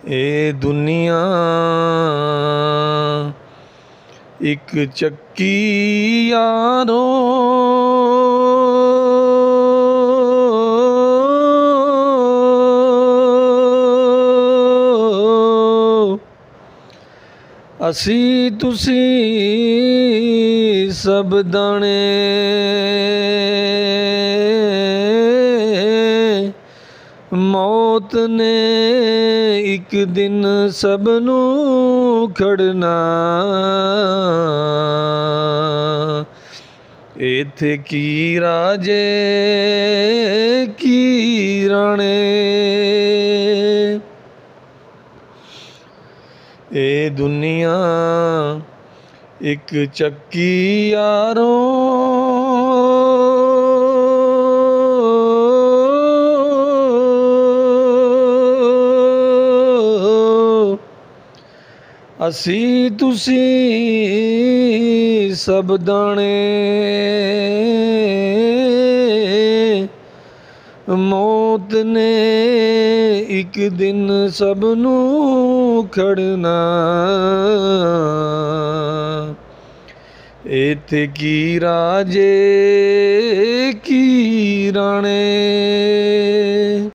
ਇਹ ਦੁਨੀਆ ਇੱਕ ਚੱਕੀ ਯਾਰੋ, ਅਸੀਂ ਤੁਸੀਂ ਸਭ ਦਾਣੇ ਮੌਤ ਨੇ ਇੱਕ ਦਿਨ ਸਭ ਨੂੰ ਖੜਨਾ। ਇੱਥੇ ਕੀ ਰਾਜੇ ਕੀ ਰਾਣੇ, ਇਹ ਦੁਨੀਆ ਇੱਕ ਚੱਕੀ ਯਾਰੋ, ਅਸੀਂ ਤੁਸੀਂ ਸਭ ਦਾਣੇ ਮੌਤ ਨੇ ਇੱਕ ਦਿਨ ਸਭ ਨੂੰ ਖੜਨਾ। ਇੱਥੇ ਕੀ ਰਾਜੇ ਕੀ ਰਾਣੇ।